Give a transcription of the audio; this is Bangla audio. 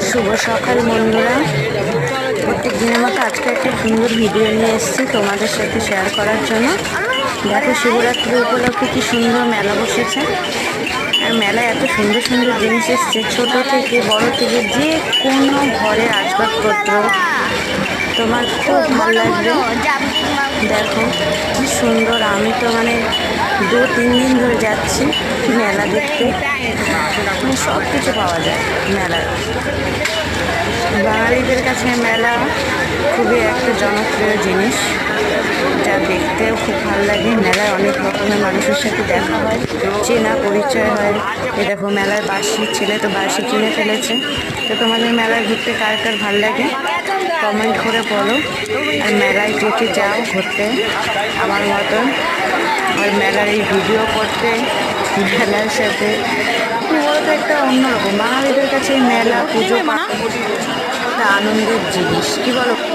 শুভ সকাল বন্ধুরা, প্রত্যেক দিনের মতো আজকে একটা সুন্দর ভিডিও নিয়ে এসেছি তোমাদের সাথে শেয়ার করার জন্য। দেখো, শিবরাত্রি উপলক্ষে কি সুন্দর মেলা বসেছে। আর মেলায় এত সুন্দর সুন্দর জিনিস এসছে, ছোট থেকে বড় থেকে যে কোনো ঘরের আসবাবপত্র তোমার খুব ভালো লাগবে। দেখো কি সুন্দর, আমি তো 2-3 দিন ধরে যাচ্ছি মেলা দেখতে। সব কিছু পাওয়া যায় মেলায়। বাঙালিদের কাছে মেলা খুবই একটা জনপ্রিয় জিনিস, যা দেখতেও খুব ভালো লাগে। মেলায় অনেক রকমের মানুষের সাথে দেখা হয়, চেনা পরিচয় হয়। এ দেখো, মেলায় বাঁশি, ছেলে তো বাঁশি কিনে ফেলেছে। তো তোমাদের মেলায় ঘুরতে কার কার ভালো লাগে কমেন্ট করে বলো। আর মেলায় কে যাও ঘুরতে আমার মতন, আর মেলার এই ভিডিও করতে, মেলার সাথে বলতে একটা অন্যরকম। বাঙালিদের কাছে মেলা পুজো একটা আনন্দের জিনিস, কি বলো?